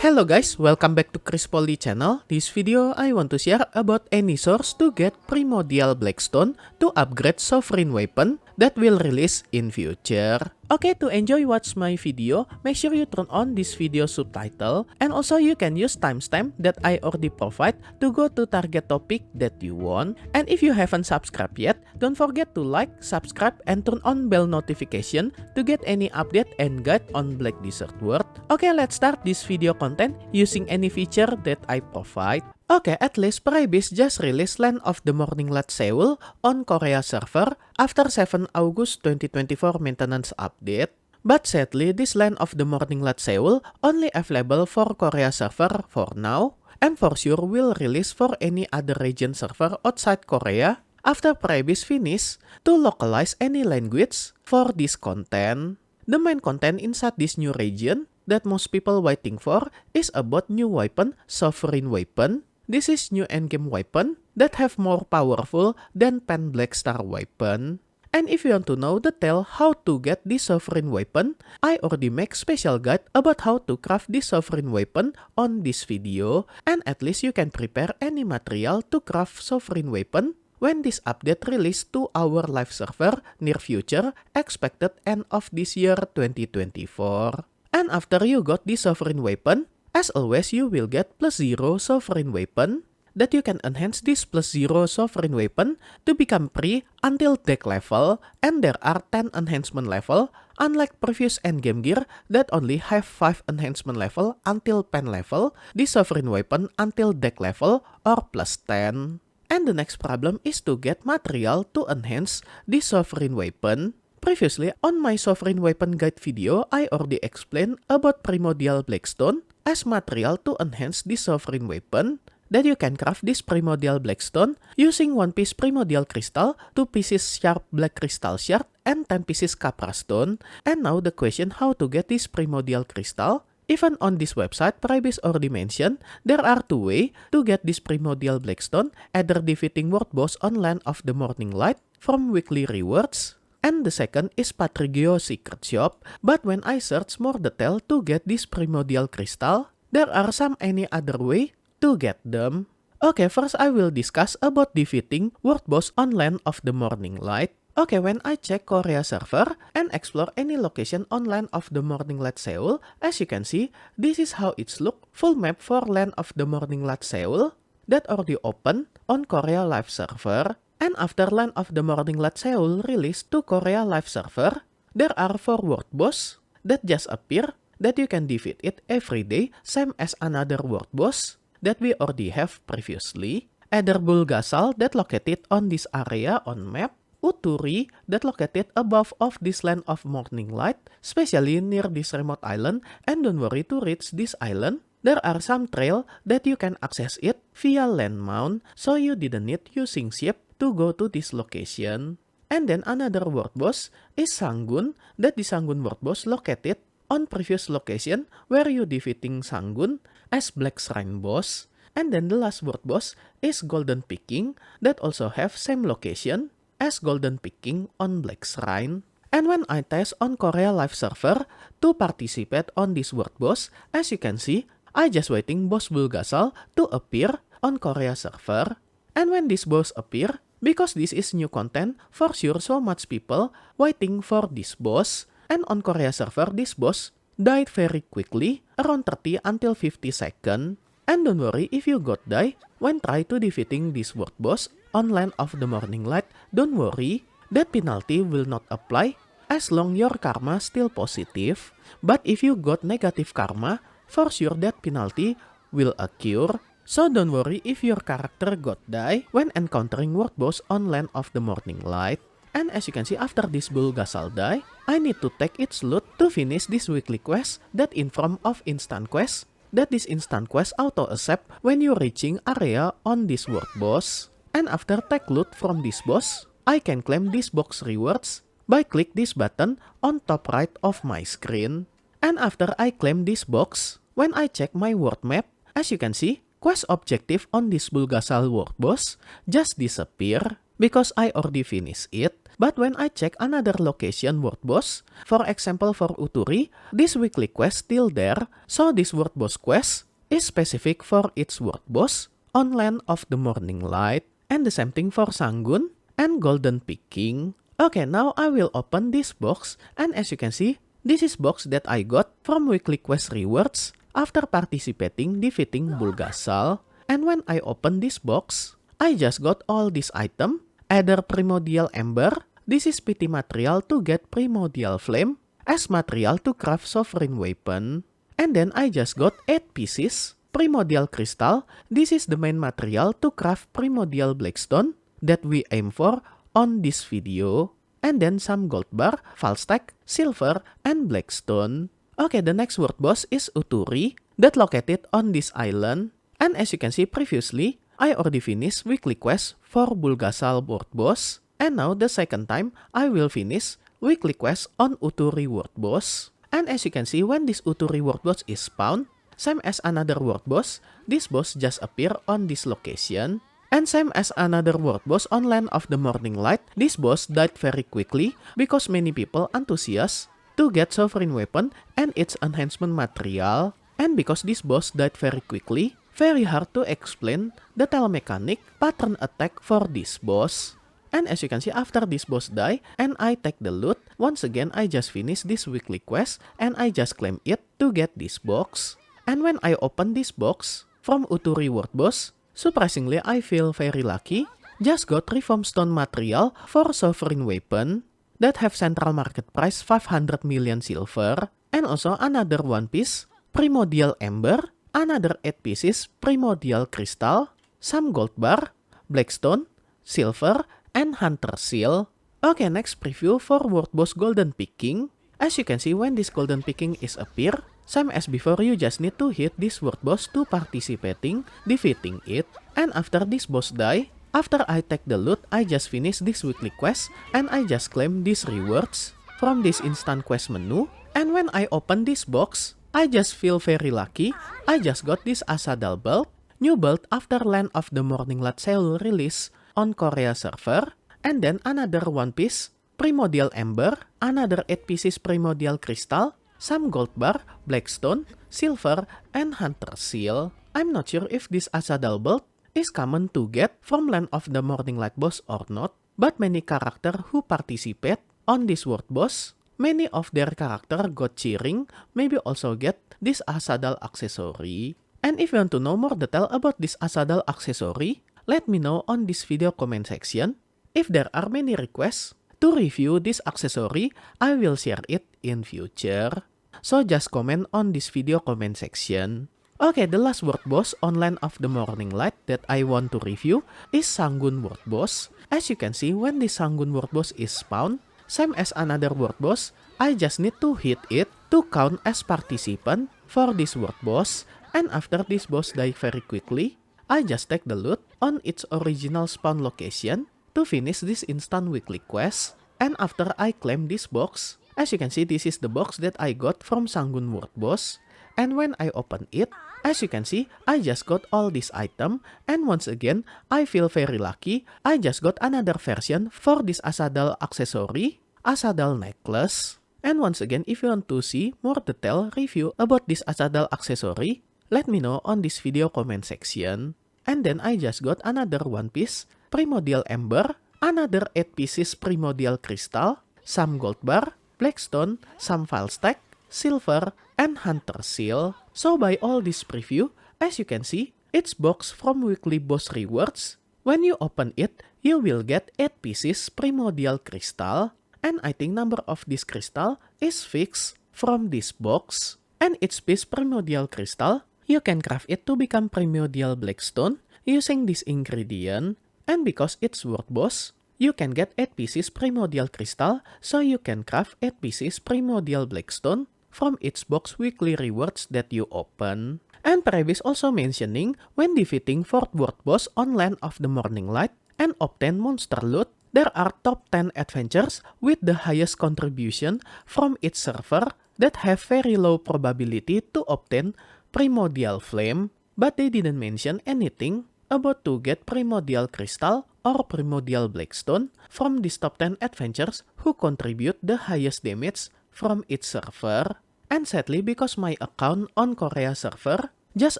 Hello guys, welcome back to KingBroLy channel. This video I want to share about any source to get Primordial Blackstone to upgrade Sovereign Weapon that will release in future. Okay, to enjoy watch my video, make sure you turn on this video subtitle, and also you can use timestamp that I already provide to go to target topic that you want. And if you haven't subscribed yet, don't forget to like, subscribe, and turn on bell notification to get any update and guide on Black Desert World. Okay, let's start this video content using any feature that I provide. Okay, at least Priebis just released Land of the Morning Light Seoul on Korea server after 7 August 2024 maintenance update. But sadly, this Land of the Morning Light Seoul only available for Korea server for now, and for sure will release for any other region server outside Korea after Priebis finish to localize any language for this content. The main content inside this new region that most people waiting for is about new weapon, Sovereign Weapon. This is new endgame weapon that have more powerful than Pen Black Star weapon. And if you want to know the tale how to get this Sovereign Weapon, I already make special guide about how to craft this Sovereign Weapon on this video, and at least you can prepare any material to craft Sovereign Weapon when this update release to our live server near future, expected end of this year 2024. And after you got this Sovereign Weapon, as always, you will get +0 Sovereign Weapon that you can enhance this +0 Sovereign Weapon to become free until deck level, and there are 10 enhancement level, unlike previous endgame gear that only have 5 enhancement level until pen level, this Sovereign Weapon until deck level or +10. And the next problem is to get material to enhance this Sovereign Weapon. Previously, on my Sovereign Weapon guide video, I already explained about Primordial Blackstone as material to enhance this Sovereign Weapon, that you can craft this Primordial Blackstone using 1 piece Primordial Crystal, 2 pieces Sharp Black Crystal Shard, and 10 pieces Capra Stone. And now the question how to get this Primordial Crystal. Even on this website, Priebis already mentioned, there are 2 ways to get this Primordial Blackstone, either defeating World Boss on Land of the Morning Light from weekly rewards, and the second is Patrigio Secret Shop. But when I search more detail to get this Primordial Crystal, there are some any other way to get them. Okay, first I will discuss about defeating World Boss on Land of the Morning Light. Okay, when I check Korea server and explore any location on Land of the Morning Light Seoul, as you can see, this is how it's look, full map for Land of the Morning Light Seoul that already open on Korea live server. And after Land of the Morning Light Seoul released to Korea live server, there are 4 world boss that just appear that you can defeat it every day, same as another world boss that we already have previously. Either Bulgasal that located on this area on map, Uturi that located above of this Land of Morning Light, especially near this remote island, and don't worry to reach this island, there are some trail that you can access it via land mount, so you didn't need using ship to go to this location. And then another world boss is Sangoon, that the Sangoon world boss located on previous location where you defeating Sangoon as Black Shrine boss. And then the last world boss is Golden Picking that also have same location as Golden Picking on Black Shrine. And when I test on Korea live server to participate on this world boss, as you can see, I just waiting boss Bulgasal to appear on Korea server. And when this boss appear, because this is new content, for sure so much people waiting for this boss. And on Korea server, this boss died very quickly, around 30 until 50 seconds. And don't worry if you got die when try to defeating this world boss on Land of the Morning Light, don't worry, that penalty will not apply as long your karma still positive. But if you got negative karma, for sure that penalty will occur. So don't worry if your character got die when encountering world boss on Land of the Morning Light. And as you can see, after this Bulgasal die, I need to take its loot to finish this weekly quest that in form of instant quest, that this instant quest auto accept when you reaching area on this world boss. And after take loot from this boss, I can claim this box rewards by click this button on top right of my screen. And after I claim this box, when I check my world map, as you can see, quest objective on this Bulgasal world boss just disappear because I already finished it. But when I check another location world boss, for example for Uturi, this weekly quest still there, so this world boss quest is specific for its world boss on Land of the Morning Light, and the same thing for Sangoon and Golden Picking. Okay, now I will open this box, and as you can see, this is box that I got from weekly quest rewards after participating defeating Bulgasal. And when I open this box, I just got all this item, either Primordial Ember, this is PT material to get Primordial Flame, as material to craft Sovereign Weapon. And then I just got 8 pieces, Primordial Crystal, this is the main material to craft Primordial Blackstone that we aim for on this video. And then some gold bar, Falstack, silver, and blackstone. Okay, the next world boss is Uturi, that located on this island. And as you can see previously, I already finished weekly quest for Bulgasal world boss. And now the second time, I will finish weekly quest on Uturi world boss. And as you can see, when this Uturi world boss is spawned, same as another world boss, this boss just appear on this location. And same as another world boss on Land of the Morning Light, this boss died very quickly because many people enthusiast to get Sovereign Weapon and its enhancement material. And because this boss died very quickly, very hard to explain the telemechanic pattern attack for this boss. And as you can see, after this boss die and I take the loot, once again I just finished this weekly quest and I just claim it to get this box. And when I open this box from Uturi world boss, surprisingly, I feel very lucky. Just got Reform Stone material for Sovereign Weapon that have central market price 500 million silver. And also another one piece, Primordial Ember, another 8 pieces, Primordial Crystal, some gold bar, Blackstone, silver, and Hunter Seal. Okay, next preview for World Boss Golden Picking. As you can see, when this Golden Picking is appear, same as before, you just need to hit this world boss to participating, defeating it. And after this boss die, after I take the loot, I just finish this weekly quest and I just claim these rewards from this instant quest menu. And when I open this box, I just feel very lucky. I just got this Asadal belt, new belt after Land of the Morning Light sale release on Korea server. And then another one piece, Primordial Ember, another 8 pieces Primordial Crystal, some gold bar, blackstone, silver, and hunter seal. I'm not sure if this Asadal belt is common to get from Land of the Morning Light boss or not, but many characters who participate on this world boss, many of their character got cheering, maybe also get this Asadal accessory. And if you want to know more detail about this Asadal accessory, let me know on this video comment section. If there are many requests to review this accessory, I will share it in future. So just comment on this video comment section. Okay, the last world boss on Land of the Morning Light that I want to review is Sangoon world boss. As you can see, when this Sangoon world boss is spawned, same as another world boss, I just need to hit it to count as participant for this world boss. And after this boss die very quickly, I just take the loot on its original spawn location to finish this instant weekly quest. And after I claim this box, as you can see, this is the box that I got from Sangoon world boss. And when I open it, as you can see, I just got all this item. And once again, I feel very lucky. I just got another version for this Asadal accessory, Asadal necklace. And once again, if you want to see more detailed review about this Asadal accessory, let me know on this video comment section. And then I just got another one piece, Primordial Ember, another 8 pieces Primordial Crystal, some gold bar, blackstone, some file stack, silver, and hunter seal. So by all this preview, as you can see, it's box from weekly boss rewards. When you open it, you will get 8 pieces Primordial Crystal. And I think number of this crystal is fixed from this box. And each piece Primordial Crystal, you can craft it to become Primordial Blackstone using this ingredient. And because it's world boss, you can get 8 pieces Primordial Crystal, so you can craft 8 pieces Primordial Blackstone from each box weekly rewards that you open. And Previs also mentioning when defeating 4th world boss on Land of the Morning Light and obtain monster loot, there are top 10 adventures with the highest contribution from each server that have very low probability to obtain Primordial Flame, but they didn't mention anything about to get Primordial Crystal or Primordial Blackstone from these top 10 adventurers who contribute the highest damage from each server. And sadly, because my account on Korea server just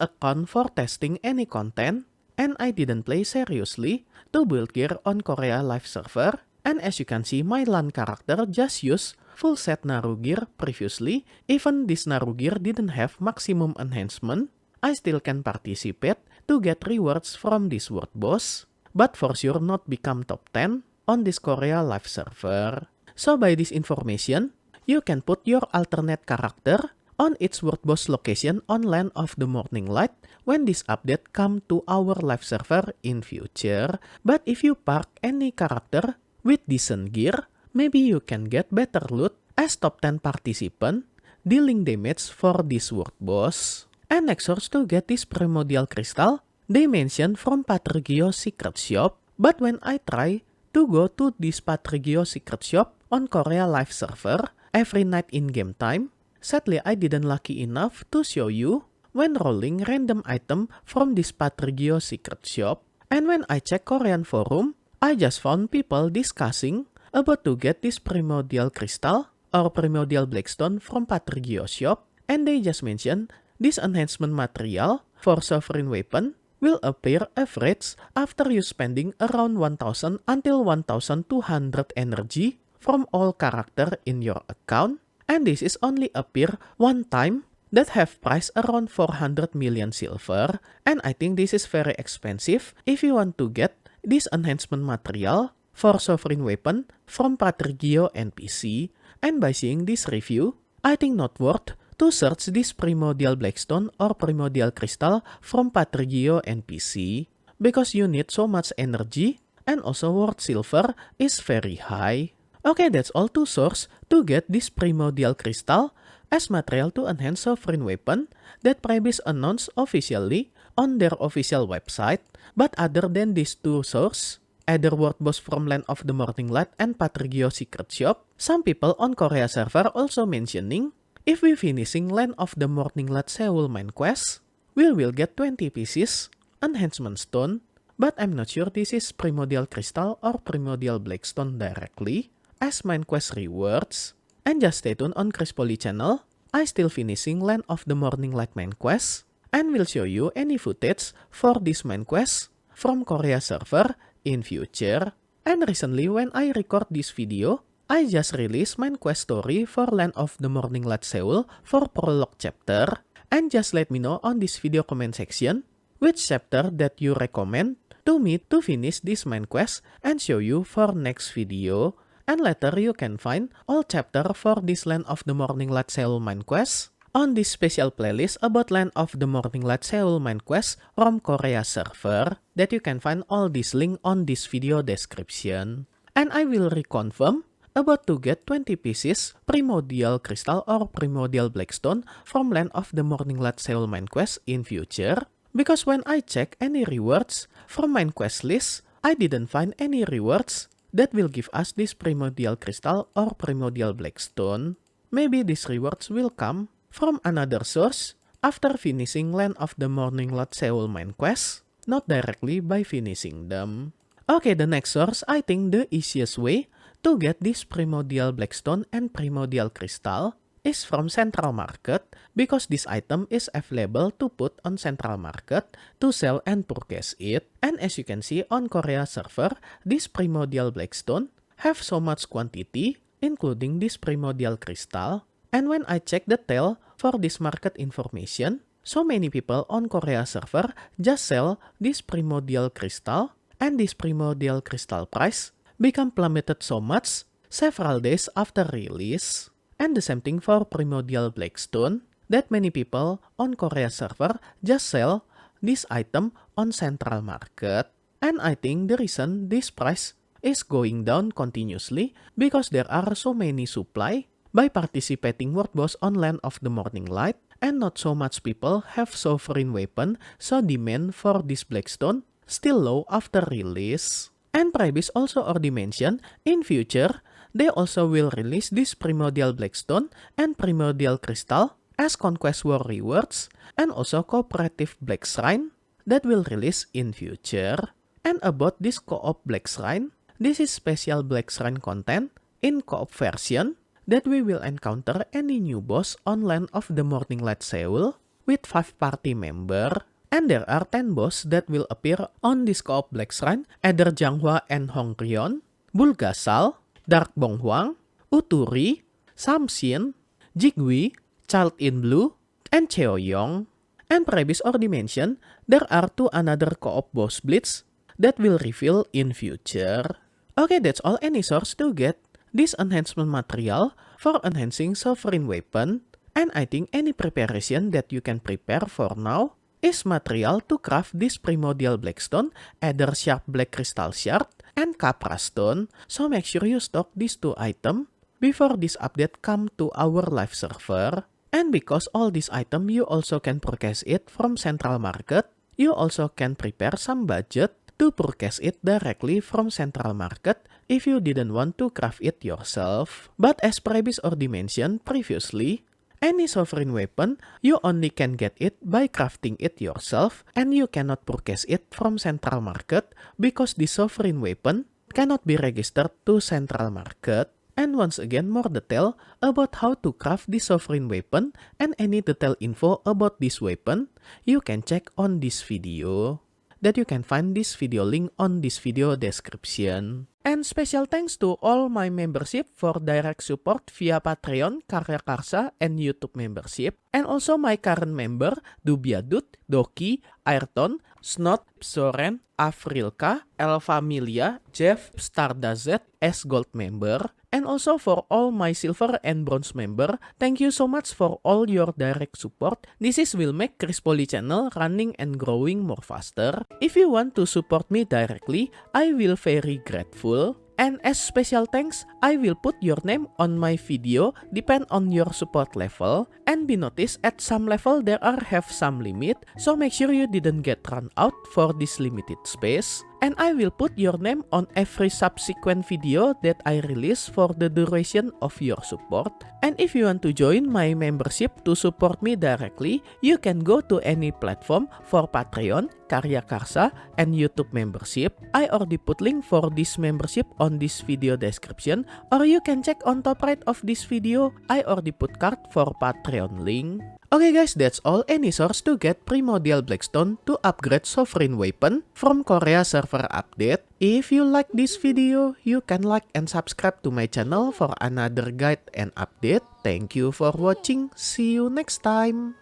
account for testing any content, and I didn't play seriously to build gear on Korea live server, and as you can see, my LAN character just used full set Naru gear previously. Even this Naru gear didn't have maximum enhancement, I still can participate to get rewards from this world boss, but for sure not become top 10 on this Korea live server. So by this information, you can put your alternate character on its world boss location on Land of the Morning Light when this update come to our live server in future. But if you park any character with decent gear, maybe you can get better loot as top 10 participant dealing damage for this world boss. And next source to get this Primordial Crystal, they mention from Patrigio secret shop, but when I try to go to this Patrigio secret shop on Korea live server every night in game time, sadly I didn't lucky enough to show you when rolling random item from this Patrigio secret shop. And when I check Korean forum, I just found people discussing about to get this Primordial Crystal or Primordial Blackstone from Patrigio shop, and they just mentioned this enhancement material for sovereign weapon will appear average after you spending around 1000 until 1200 energy from all character in your account, and this is only appear one time that have price around 400 million silver, and I think this is very expensive if you want to get this enhancement material for sovereign weapon from Patrigio NPC. And by seeing this review, I think not worth to search this Primordial Blackstone or Primordial Crystal from Patrigio NPC because you need so much energy and also worth silver is very high. Okay, that's all to source to get this Primordial Crystal as material to enhance sovereign weapon that previous announced officially on their official website. But other than these two sources, either world boss from Land of the Morning Light and Patrigio secret shop, some people on Korea server also mentioning if we finishing Land of the Morning Light Seoul main quest, we will get 20 pieces enhancement stone, but I'm not sure this is Primordial Crystal or Primordial Blackstone directly as main quest rewards. And just stay tuned on KingBroLy channel, I still finishing Land of the Morning Light main quest and will show you any footage for this main quest from Korea server in future. And recently when I record this video, I just released main quest story for Land of the Morning Light Seoul for prologue chapter, and just let me know on this video comment section which chapter that you recommend to me to finish this main quest and show you for next video. And later you can find all chapter for this Land of the Morning Light Seoul main quest on this special playlist about Land of the Morning Light Seoul main quest from Korea server that you can find all this link on this video description. And I will reconfirm about to get 20 pieces Primordial Crystal or Primordial Blackstone from Land of the Morning Light Seoul main quest in future, because when I check any rewards from main quest list, I didn't find any rewards that will give us this Primordial Crystal or Primordial Blackstone. Maybe these rewards will come from another source after finishing Land of the Morning Light Seoul main quest, not directly by finishing them. Okay, the next source, I think the easiest way to get this Primordial Blackstone and Primordial Crystal is from Central Market, because this item is available to put on Central Market to sell and purchase it. And as you can see on Korea server, this Primordial Blackstone have so much quantity, including this Primordial Crystal. And when I check the tail for this market information, so many people on Korea server just sell this Primordial Crystal, and this Primordial Crystal price become plummeted so much several days after release. And the same thing for Primordial Blackstone, that many people on Korea server just sell this item on Central Market. And I think the reason this price is going down continuously because there are so many supply by participating world boss on Land of the Morning Light, and not so much people have sovereign weapon, so demand for this Blackstone still low after release. And previous also already mentioned, in future, they also will release this Primordial Blackstone and Primordial Crystal as Conquest War rewards, and also Cooperative Black Shrine that will release in future. And about this co-op Black Shrine, this is special Black Shrine content in co-op version that we will encounter any new boss on Land of the Morning Light Seoul with 5 party member. And there are 10 boss that will appear on this co-op Black Shrine, either Janghua and Hongrion, Bulgasal, Dark Bonghwang, Uturi, Samshin, Jigwi, Child in Blue, and Cheoyong. And previous already mentioned, there are 2 another co-op boss blitz that will reveal in future. Okay, that's all any source to get this enhancement material for enhancing sovereign weapon. And I think any preparation that you can prepare for now is material to craft this primordial blackstone, either sharp black crystal shard and Capra stone. So make sure you stock these 2 items before this update come to our live server. And because all these items you also can purchase it from central market, you also can prepare some budget to purchase it directly from central market if you didn't want to craft it yourself. But as previous already mentioned previously, any sovereign weapon, you only can get it by crafting it yourself, and you cannot purchase it from central market because the sovereign weapon cannot be registered to central market. And once again, more detail about how to craft the sovereign weapon and any detail info about this weapon, you can check on this video. That you can find this video link on this video description. And special thanks to all my membership for direct support via Patreon, Karya Karsa, and YouTube membership. And also my current member, DubyaDude, Doki, Aeyrton, Snoods, Xoren, Avrilka, Familia, Jeff, StardustZ as gold member. And also for all my silver and bronze member, thank you so much for all your direct support. This will make KingBroLy channel running and growing more faster. If you want to support me directly, I will very grateful. And as special thanks, I will put your name on my video depend on your support level. And be noticed at some level there are have some limit, so make sure you didn't get run out for this limited space. And I will put your name on every subsequent video that I release for the duration of your support. And if you want to join my membership to support me directly, you can go to any platform for Patreon, Karya Karsa, and YouTube membership. I already put link for this membership on this video description, or you can check on top right of this video. I already put card for Patreon link. Okay guys, that's all any source to get Primordial Blackstone to upgrade sovereign weapon from Korea server update. If you like this video, you can like and subscribe to my channel for another guide and update. Thank you for watching. See you next time.